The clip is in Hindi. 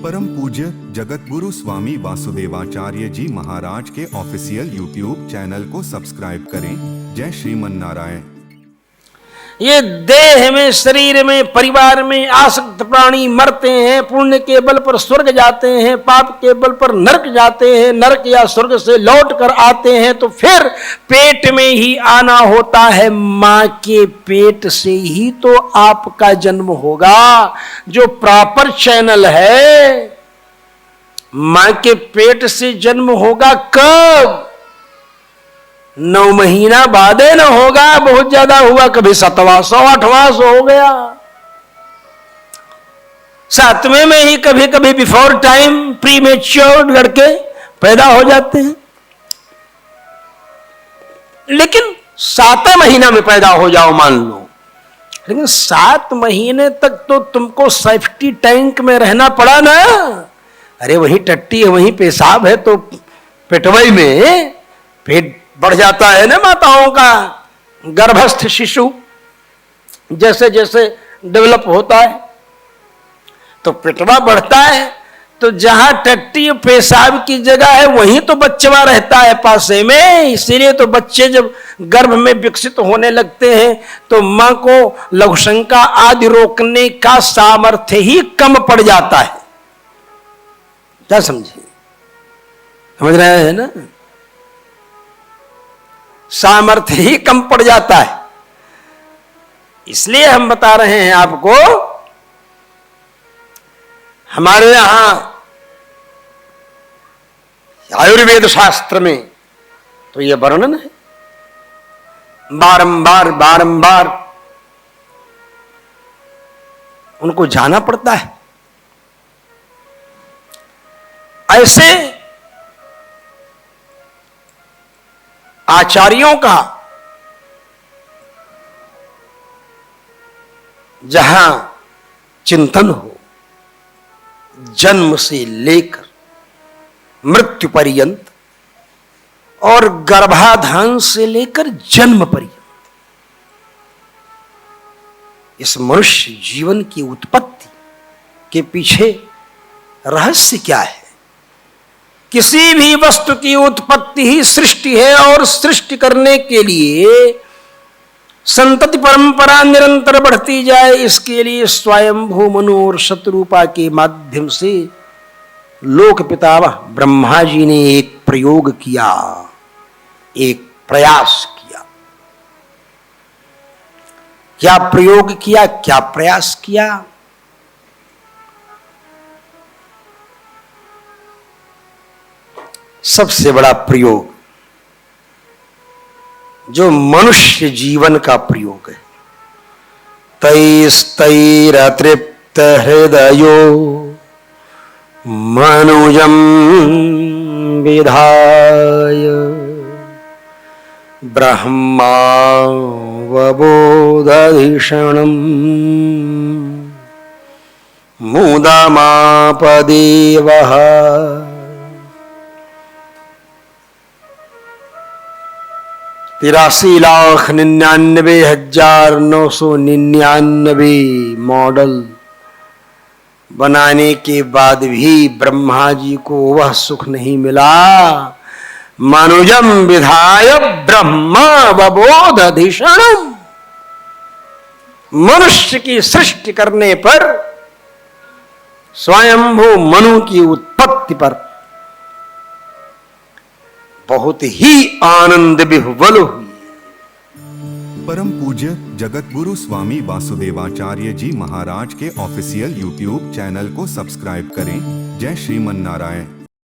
परम पूज्य जगत गुरु स्वामी वासुदेवाचार्य जी महाराज के ऑफिशियल यूट्यूब चैनल को सब्सक्राइब करें। जय श्रीमन नारायण। ये देह में, शरीर में, परिवार में आसक्त प्राणी मरते हैं। पुण्य के बल पर स्वर्ग जाते हैं, पाप के बल पर नरक जाते हैं। नरक या स्वर्ग से लौट कर आते हैं तो फिर पेट में ही आना होता है। मां के पेट से ही तो आपका जन्म होगा। जो प्रॉपर चैनल है, मां के पेट से जन्म होगा कब? 9 महीना बाद न होगा, बहुत ज्यादा हुआ कभी 7वां 8वां हो गया। 7वें में ही कभी कभी बिफोर टाइम प्रीमेच्योर लड़के पैदा हो जाते हैं। लेकिन 7वें महीना में पैदा हो जाओ मान लो, लेकिन 7 महीने तक तो तुमको सेफ्टी टैंक में रहना पड़ा ना। अरे वहीं टट्टी है, वहीं पेशाब है, तो पेटवई में पेट बढ़ जाता है ना माताओं का। गर्भस्थ शिशु जैसे जैसे डेवलप होता है तो पेटवा बढ़ता है, तो जहां टट्टी पेशाब की जगह है वहीं तो बच्चवा रहता है पासे में। इसीलिए तो बच्चे जब गर्भ में विकसित होने लगते हैं तो मां को लघुशंका आदि रोकने का सामर्थ्य ही कम पड़ जाता है। क्या समझे? समझ रहे हैं ना? सामर्थ्य ही कम पड़ जाता है। इसलिए हम बता रहे हैं आपको, हमारे यहां आयुर्वेद शास्त्र में तो यह वर्णन है। बारंबार बारंबार उनको जाना पड़ता है। ऐसे आचार्यों का जहां चिंतन हो, जन्म से लेकर मृत्यु पर्यंत और गर्भाधान से लेकर जन्म पर्यंत, इस मनुष्य जीवन की उत्पत्ति के पीछे रहस्य क्या है? किसी भी वस्तु की उत्पत्ति ही सृष्टि है, और सृष्टि करने के लिए संतति परंपरा निरंतर बढ़ती जाए, इसके लिए स्वयंभू मनु और शतरूपा के माध्यम से लोक पितामह ब्रह्मा जी ने एक प्रयोग किया, एक प्रयास किया। क्या प्रयोग किया, क्या प्रयास किया? सबसे बड़ा प्रयोग जो मनुष्य जीवन का प्रयोग है, तैस्तैरतृप्त हृदयो मनुजं विधाय ब्रह्मावबोधधिषणं मुदमापदेवः। 83,99,999 मॉडल बनाने के बाद भी ब्रह्मा जी को वह सुख नहीं मिला। मनुजम विधाय ब्रह्मावबोधधिषणम्, मनुष्य की सृष्टि करने पर, स्वयंभू मनु की उत्पत्ति पर बहुत ही आनंद विह्वल हुई। परम पूज्य जगत गुरु स्वामी वासुदेवाचार्य जी महाराज के ऑफिशियल यूट्यूब चैनल को सब्सक्राइब करें। जय श्रीमन नारायण।